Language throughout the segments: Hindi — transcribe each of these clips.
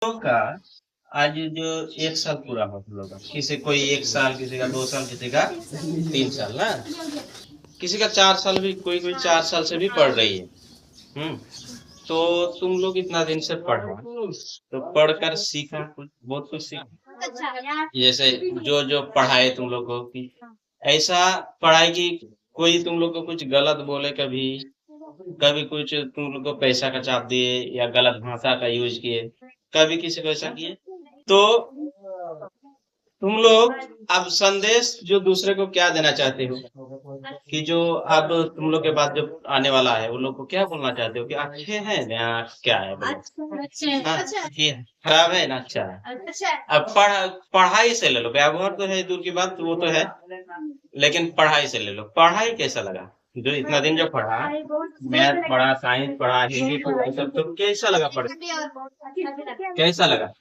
लोग का आज जो 1 साल पूरा हो तुम लोग का, किसी कोई 1 साल, किसी का 2 साल, किसी का 3 साल ना, किसी का 4 साल भी, कोई कोई 4 साल से भी पढ़ रही है। हम्म। तो तुम लोग इतना दिन से पढ़ा, तो पढ़कर सीखा कुछ, बहुत कुछ सीखा, जैसे जो जो पढ़ाए तुम लोग को कि ऐसा पढ़ाई की कोई तुम लोग को कुछ गलत बोले, कभी कभी कुछ तुम लोग को पैसा का चाप दिए या गलत भाषा का यूज किए, कभी किसी को ऐसा किए, तो तुम लोग अब संदेश जो दूसरे को क्या देना चाहते हो, कि जो अब तुम लोग के बाद जो आने वाला है, उन लोग को क्या बोलना चाहते हो कि अच्छे हैं या क्या है, बोलो। हाँ, ये खराब है ना अच्छा है। अब पढ़ाई से ले लो, व्यवहार तो है दूर की बात, वो तो है, लेकिन पढ़ाई से ले लो, पढ़ाई कैसा लगा, जो इतना दिन जो पढ़ा, मैथ पढ़ा, साइंस पढ़ा, हिंदी पढ़ा, सब तो कैसा लगा पढ़, कैसा लगा?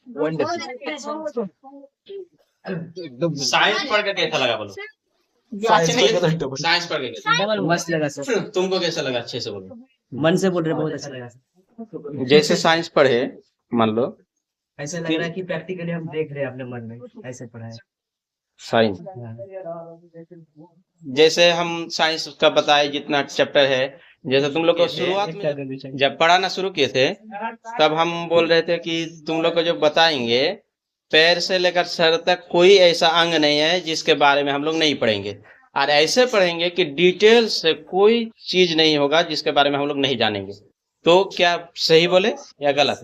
साइंस पढ़ के कैसा लगा बोलो? साइंस पढ़ के कैसा? मस्त लगा सर। तुमको कैसा लगा, अच्छे से बोलो। मन से बोल रहे, बहुत अच्छा लगा। जैसे साइंस पढ़े, मान लो ऐसा लग रहा है कि प्रैक्टिकली हम देख रहे हैं अपने मन में, ऐसे पढ़ा है। साइंस, जैसे हम साइंस का बताए जितना चैप्टर है, जैसे तुम लोग को शुरुआत में जब पढ़ाना शुरू किए थे, तब हम बोल रहे थे कि तुम लोग को जो बताएंगे, पैर से लेकर सर तक कोई ऐसा अंग नहीं है जिसके बारे में हम लोग नहीं पढ़ेंगे, और ऐसे पढ़ेंगे कि डिटेल से कोई चीज नहीं होगा जिसके बारे में हम लोग नहीं जानेंगे। तो क्या सही बोले या गलत?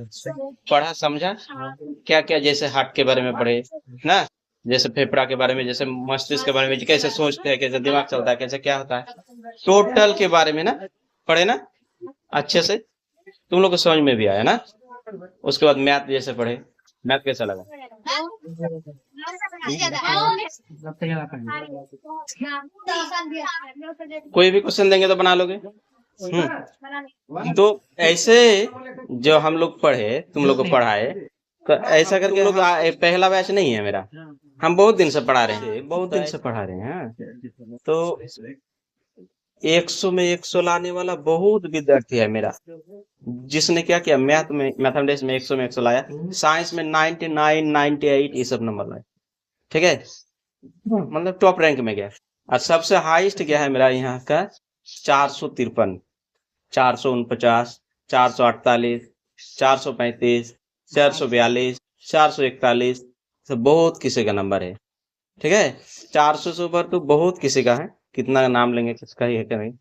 पढ़ा समझा क्या क्या, जैसे हार्ट के बारे में पढ़े ना, जैसे फेफड़ा के बारे में, जैसे मस्तिष्क के बारे में, कैसे सोचते हैं, कैसे दिमाग चलता है, कैसे क्या होता है, टोटल के बारे में ना पढ़े ना अच्छे से, तुम लोग को समझ में भी आया ना। उसके बाद मैथ जैसे पढ़े, मैथ कैसा लगा? कोई भी क्वेश्चन देंगे तो बना लोगे। तो ऐसे जो हम लोग पढ़े, तुम लोग को पढ़ाए, तो ऐसा करके लोग पहला बैच नहीं है मेरा, हम बहुत दिन से पढ़ा रहे हैं, बहुत दिन से पढ़ा रहे हैं। तो 100 में 100 लाने वाला बहुत विद्यार्थी है मेरा, जिसने क्या किया, मैथमेटिक्स में 100 में 100 लाया, साइंस में 99, 98 ये सब नंबर लाए, ठीक है, मतलब टॉप रैंक में गया। और सबसे हाईएस्ट क्या है मेरा यहाँ का, 453, 449, 448, 435, 442, 441, बहुत किसी का नंबर है, ठीक है। 400 से ऊपर तो बहुत किसी का है, कितना नाम लेंगे, किसका ही है क्या नहीं।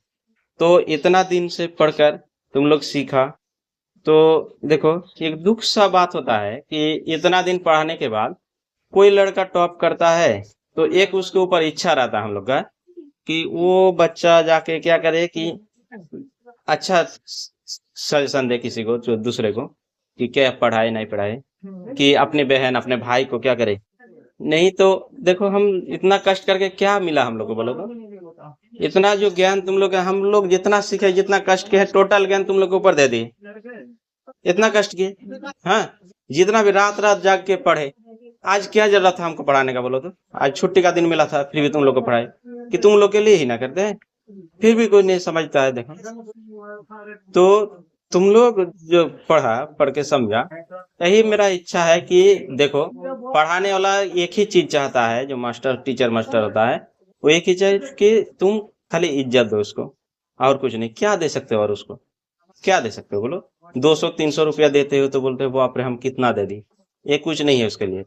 तो इतना दिन से पढ़कर तुम लोग सीखा, तो देखो एक दुख सा बात होता है कि इतना दिन पढ़ाने के बाद कोई लड़का टॉप करता है, तो एक उसके ऊपर इच्छा रहता है हम लोग का कि वो बच्चा जाके क्या करे कि अच्छा सजेशन दे किसी को, जो दूसरे को, कि क्या पढ़ाए नहीं पढ़ाए, कि अपने बहन अपने भाई को क्या करे। नहीं तो देखो हम इतना कष्ट करके क्या मिला हम लोग को, बोलो तो इतना जो ज्ञान तुम लोग, हम लोग जितना सीखे, जितना कष्ट किए, टोटल ज्ञान तुम लोग के ऊपर दे दिए, इतना कष्ट किए, हाँ, जितना भी रात रात जाग के पढ़े, आज क्या जरूरत था हमको पढ़ाने का, बोलो तो आज छुट्टी का दिन मिला था, फिर भी तुम लोग को पढ़ाए, कि तुम लोग के लिए ही ना करते हैं, फिर भी कोई नहीं समझता है। देखो तो तुम लोग जो पढ़ के समझा, यही मेरा इच्छा है कि देखो, पढ़ाने वाला एक ही चीज चाहता है, जो मास्टर टीचर मास्टर होता है, वो एक ही चीज कि तुम खाली इज्जत दो उसको, और कुछ नहीं। क्या दे सकते हो और उसको क्या दे सकते हो, बोलो। 200-300 रुपया देते हो तो बोलते हो बाप रे हम कितना दे दी, ये कुछ नहीं है उसके लिए।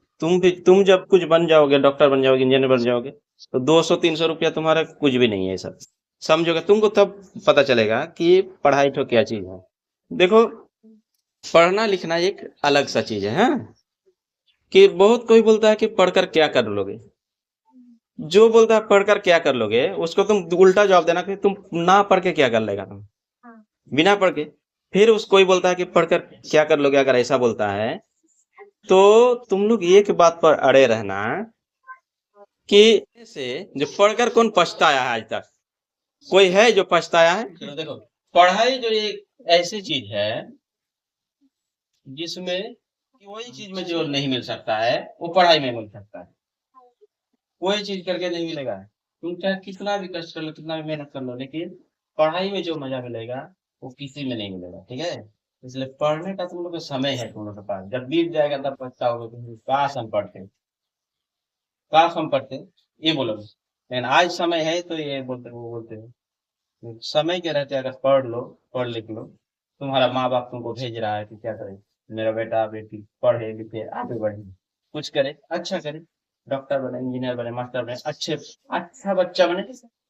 तुम जब कुछ बन जाओगे, डॉक्टर बन जाओगे, इंजीनियर बन जाओगे, तो 200-300 रुपया तुम्हारा कुछ भी नहीं है, सब समझोगे, तुमको तब पता चलेगा कि पढ़ाई तो क्या चीज है। देखो पढ़ना लिखना एक अलग सा चीज है, हाँ? कि बहुत कोई बोलता है कि पढ़कर क्या कर लोगे, जो बोलता है पढ़कर क्या कर लोगे, उसको तुम उल्टा जवाब देना कि तुम ना पढ़ के क्या कर लेगा, तुम बिना पढ़ के। फिर उस कोई बोलता है कि पढ़कर क्या कर लोगे, अगर ऐसा बोलता है तो तुम लोग एक बात पर अड़े रहना कि से जो पढ़कर कौन पछताया है आज तक, कोई है जो पछताया है? देखो पढ़ाई जो एक ऐसी चीज है जिसमें वही चीज में जो नहीं मिल सकता है वो पढ़ाई में मिल सकता है, कोई चीज करके नहीं मिलेगा। तुम चाहे कितना भी कष्ट कर लो, कितना भी मेहनत कर लो, लेकिन पढ़ाई में जो मजा मिलेगा वो किसी में नहीं मिलेगा, ठीक है। इसलिए पढ़ने का तुम लोग का समय है तुम लोग के पास, जब बीत जाएगा तब पछताओगे कि काश हम पढ़ते, काश हम पढ़ते, ये बोलोगे। लेकिन आज समय है तो ये बोलते, वो बोलते हो समय के रहते अगर पढ़ लो, पढ़ लिख लो, तुम्हारा माँ बाप तुमको भेज रहा है कि क्या करे, मेरा बेटा बेटी पढ़े लिखे आगे बढ़े, कुछ करे, अच्छा करे, डॉक्टर बने, इंजीनियर बने, मास्टर बने, अच्छे अच्छा बच्चा बने।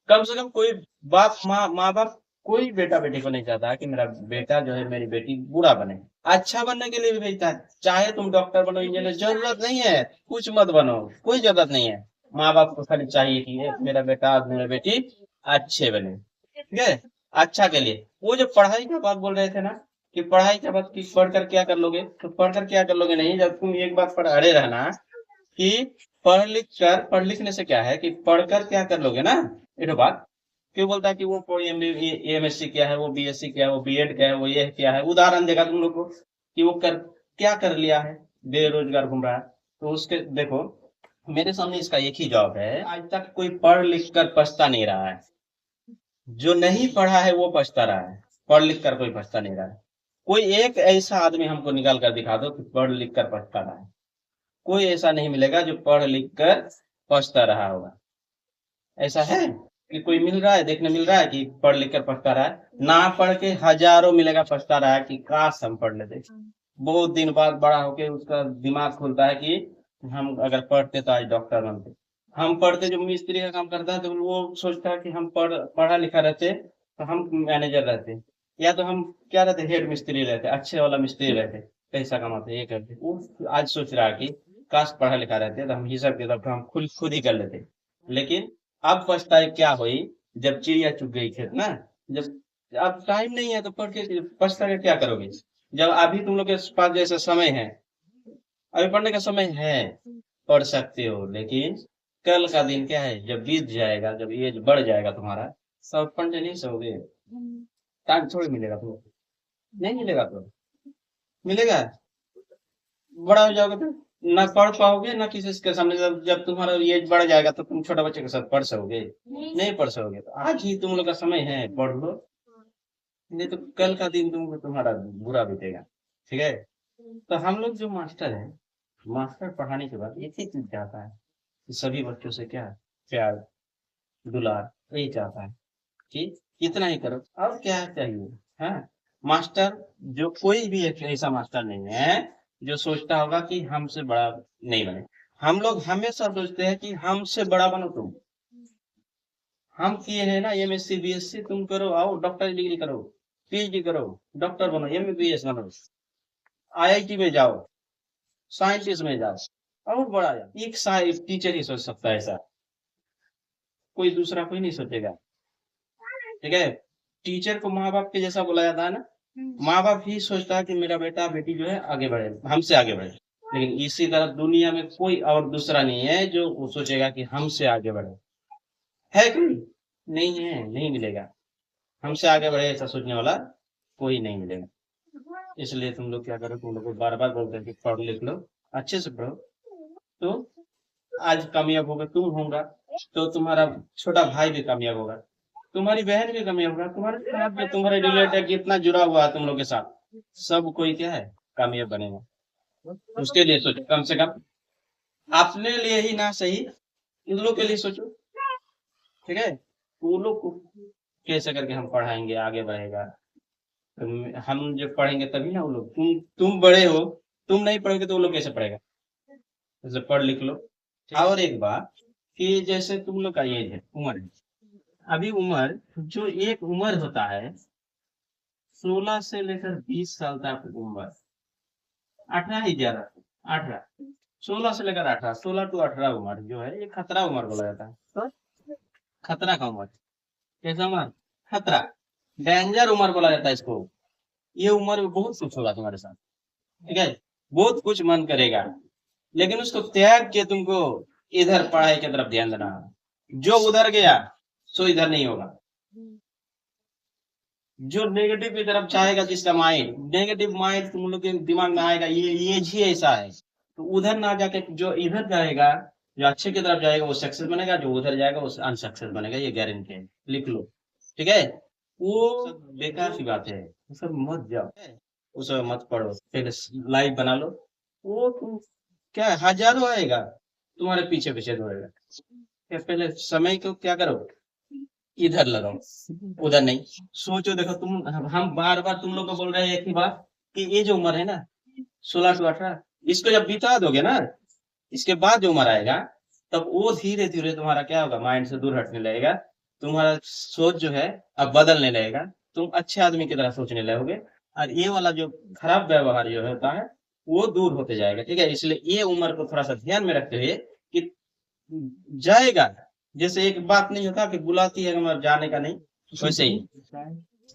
कम से कम कोई बाप माँ बाप कोई बेटा बेटी को नहीं चाहता कि मेरा बेटा जो है मेरी बेटी बुरा बने, अच्छा बनने के लिए भी भेजता है। चाहे तुम डॉक्टर बनो, इंजीनियर, जरूरत नहीं है, कुछ मत बनो, कोई जरूरत नहीं है। माँ बाप को खाली चाहिए कि मेरा बेटा मेरा बेटी अच्छे बने, ठीक है, अच्छा के लिए। वो जो पढ़ाई का बात बोल रहे थे ना, कि पढ़ाई के बाद की पढ़कर क्या कर लोगे, तो पढ़कर क्या कर लोगे नहीं, जब तुम एक बात पर अड़े रहना कि पढ़ लिखने से क्या है कि पढ़कर क्या कर लोगे ना, ये तो बात क्यों बोलता है कि वो कोई एमएससी किया है, वो बीएससी किया है, वो बीएड किया है, वो ये किया है, उदाहरण देगा तुम लोग को कि वो कर क्या कर लिया है, बेरोजगार घूम रहा है। तो उसके देखो, मेरे सामने इसका एक ही जवाब है, आज तक कोई पढ़ लिख कर पछता नहीं रहा है। जो नहीं पढ़ा है वो पछता रहा है, पढ़ लिख कर कोई पछता नहीं रहा है। कोई एक ऐसा आदमी हमको निकाल कर दिखा दो कि पढ़ लिख कर पछता रहा है, कोई ऐसा नहीं मिलेगा जो पढ़ लिख कर पछता रहा होगा। ऐसा है कि कोई मिल रहा है, देखने मिल रहा है कि पढ़ लिख कर पछता रहा है? ना पढ़ के हजारों मिलेगा पछता रहा है कि काश हम पढ़ लेते। बहुत दिन बाद बड़ा होके उसका दिमाग खुलता है कि हम अगर पढ़ते तो आज डॉक्टर बनते। हम पढ़ते, जो मिस्त्री का काम करता है तो वो सोचता है कि हम पढ़ा लिखा रहते तो हम मैनेजर रहते, या तो हम क्या रहते, हेड मिस्त्री रहते, अच्छे वाला मिस्त्री रहते, पैसा कमाते, ये करते। वो आज सोच रहा है कि काश पढ़ा लिखा रहते तो हम हिसाब किताब हम खुद ही कर लेते। लेकिन अब पछताए क्या हुई, जब चिड़िया चुग गई खेत ना, जब अब टाइम नहीं है तो पढ़ के पछता के क्या करोगे। जब अभी तुम लोग के पास जैसे समय है, अभी पढ़ने का समय है, पढ़ सकते हो, लेकिन कल का दिन क्या है, जब बीत जाएगा, जब एज बढ़ जाएगा तुम्हारा, सब पढ़ने नहीं सोगे, टाइम थोड़ी मिलेगा तुमको, नहीं मिलेगा तो मिलेगा, बड़ा हो जाओगे तो ना पढ़ पाओगे ना किसी के सामने। जब तुम्हारा एज बढ़ जाएगा तो तुम छोटा बच्चे के साथ पढ़ सकोगे, नहीं पढ़ सकोगे। तो आज ही तुम लोग का समय है, पढ़ लो, नहीं तो कल का दिन तुमको तुम्हारा बुरा बीतेगा, ठीक है। तो हम लोग जो मास्टर है, मास्टर पढ़ाने के बाद एक ही चीज चाहता है कि सभी बच्चों से क्या, प्यार दुलार, यही चाहता है कि इतना ही करो, अब क्या चाहिए। हाँ, मास्टर जो कोई भी एक ऐसा मास्टर नहीं है जो सोचता होगा कि हमसे बड़ा नहीं बने। हम लोग हमेशा सोचते हैं कि हमसे बड़ा बनो तुम, हम किए हैं ना एमएससी बीएससी, तुम करो, आओ डॉक्टर डिग्री करो, पीएचडी करो, डॉक्टर बनो, एमबीबीएस बनो, आईआईटी में जाओ, साइंटिस्ट में जाओ, और बड़ा जाओ। एक टीचर ही सोच सकता है ऐसा, कोई दूसरा कोई नहीं सोचेगा, ठीक है। टीचर को माँ बाप के जैसा बोला जाता है ना, माँ बाप ही सोचता है कि मेरा बेटा बेटी जो है आगे बढ़े, हमसे आगे बढ़े। लेकिन इसी तरह दुनिया में कोई और दूसरा नहीं है जो वो सोचेगा कि हमसे आगे बढ़े, है कोई? नहीं है, नहीं मिलेगा। हमसे आगे बढ़े ऐसा सोचने वाला कोई नहीं मिलेगा। इसलिए तुम लोग क्या करो, तुम लोग को बार बार बोलते हैं कि पढ़ लिख लो, अच्छे से पढ़ो, तो आज कामयाब होगा तुम, होगा तो तुम्हारा छोटा भाई भी कामयाब होगा, तुम्हारी बहन भी कामयाब होगा, तुम्हारे साथ में तुम्हारे रिलेटिव जितना जुड़ा हुआ है तुम लोग के साथ, सब कोई क्या है, कामयाब बनेगा। उसके लिए सोचो, कम से कम अपने लिए ही ना सही, इन लोग के लिए सोचो, ठीक है। वो लोग को कैसे करके हम पढ़ाएंगे, आगे बढ़ेगा। हम जब पढ़ेंगे तभी ना वो लोग, तुम बड़े हो, तुम नहीं पढ़ोगे तो वो लोग कैसे पढ़ेगा। जैसे पढ़ लिख लो। और एक बात कि जैसे तुम लोग का एज है, उम्र है, अभी उम्र, जो एक उम्र होता है 16 से लेकर 20 साल तक उम्र, 18 ही ज्यादा, 18, 16 से लेकर 18, 16 टू 18 उम्र जो है ये खतरा उम्र बोला जाता है। तो खतरा का उम्र, कैसा उम्र, खतरा, डेंजर उम्र बोला जाता है इसको। ये उम्र में बहुत कुछ होगा तुम्हारे साथ, ठीक है, बहुत कुछ मन करेगा, लेकिन उसको त्याग के तुमको इधर पढ़ाई की तरफ ध्यान देना। जो उधर गया सो इधर नहीं होगा। जो नेगेटिव की तरफ चाहेगा, जिसका माइंड नेगेटिव माइंड तुम लोग के दिमाग में आएगा, ये ही ऐसा है, तो उधर ना जाके जो इधर जाएगा, जो अच्छे की तरफ जाएगा वो सक्सेस बनेगा, जो उधर जाएगा वो अनसक्सेस बनेगा, ये गारंटी है, लिख लो, ठीक है। वो सब बेकार सी बात है, वो सब मत जाओ। उसमें मत पढ़ो, फिर लाइव बना लो। वो तुम क्या हजारों आएगा तुम्हारे पीछे पीछे दौड़ेगा। क्या पहले समय को क्या करो, इधर लगाओ, उधर नहीं। सोचो, देखो तुम, हम बार बार तुम लोग को बोल रहे हैं एक ही बात कि ये जो उम्र है ना 16 से 18, इसको जब बिता दोगे ना, इसके बाद जो उम्र आएगा तब वो धीरे धीरे तुम्हारा क्या होगा, माइंड से दूर हटने लगेगा, तुम्हारा सोच जो है अब बदलने लगेगा, तुम अच्छे आदमी की तरह सोचने लगोगे, और ये वाला जो खराब व्यवहार जो होता है वो दूर होते जाएगा। ठीक है, इसलिए ये उम्र को थोड़ा सा ध्यान में रखते हुए कि जाएगा, जैसे एक बात नहीं होता कि बुलाती है मगर जाने का नहीं, वैसे ही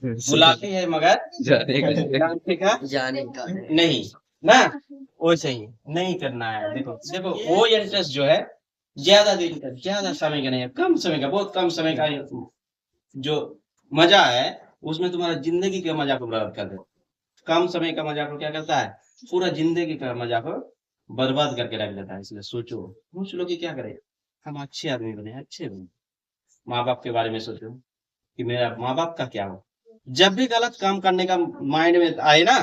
बुलाती है मगर जाने का जाने का जाने का नहीं ना, वैसे ही नहीं करना है। देखो देखो, वो इंटरेस्ट जो है ज्यादा दिन का, ज्यादा समय का नहीं है, कम समय का, बहुत कम समय का जो मजा है उसमें तुम्हारा जिंदगी के मजा को बर्बाद कर दे। कम समय का मजा को क्या करता है, पूरा जिंदगी का मजा को बर्बाद करके रख देता है। इसलिए सोचो, सोच लो कि क्या करें, हम अच्छे आदमी बने, अच्छे बने। माँ बाप के बारे में सोचो कि मेरा माँ बाप का क्या हो। जब भी गलत काम करने का माइंड में आए ना,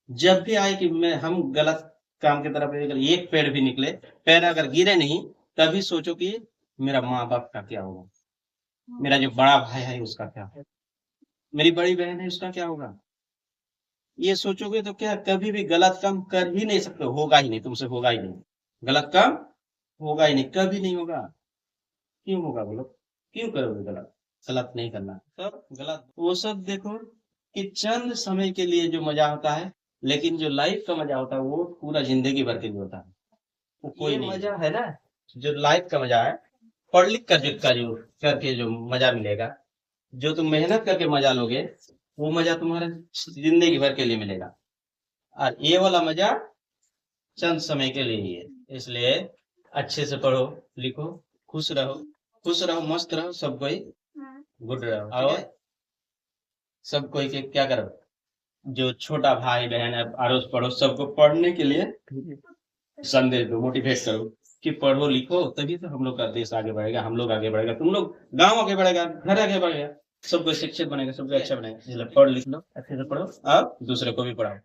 जब भी आए कि मैं हम गलत काम की तरफ अगर एक पैर भी निकले, पैर अगर गिरे नहीं, तभी सोचो कि मेरा माँ बाप का क्या होगा, मेरा जो बड़ा भाई है उसका क्या होगा, मेरी बड़ी बहन है उसका क्या होगा। ये सोचोगे तो क्या कभी भी गलत काम कर ही नहीं सकते, होगा ही नहीं, तुमसे होगा ही नहीं, गलत काम होगा ही नहीं, कभी नहीं होगा। क्यों होगा बोलो, क्यों करोगे गलत, गलत नहीं करना, सब गलत। वो सब देखो कि चंद समय के लिए जो मजा होता है, लेकिन जो लाइफ का मजा होता है वो पूरा जिंदगी भर के लिए होता है। वो कोई नहीं मजा है ना, जो लाइफ का मजा है, पढ़ लिख कर जो करके जो मजा मिलेगा, जो तुम मेहनत करके मजा लोगे, वो मजा तुम्हारे जिंदगी भर के लिए मिलेगा। और ये वाला मजा चंद समय के लिए ही है। इसलिए अच्छे से पढ़ो लिखो, खुश रहो, मस्त रहो, सब कोई गुड रहो। और सब कोई के क्या करो, जो छोटा भाई बहन है, अड़ोस पड़ोस, सबको पढ़ने के लिए संदेश दो, मोटिवेट करो कि पढ़ो लिखो, तभी तो हम लोग का देश आगे बढ़ेगा, हम लोग आगे बढ़ेगा, तुम लोग गांव आगे बढ़ेगा, घर आगे बढ़ेगा, सबको शिक्षित बनेगा, सबको अच्छा बनेगा। इसलिए पढ़ लिख लो, अच्छे से पढ़ो और दूसरे को भी पढ़ाओ।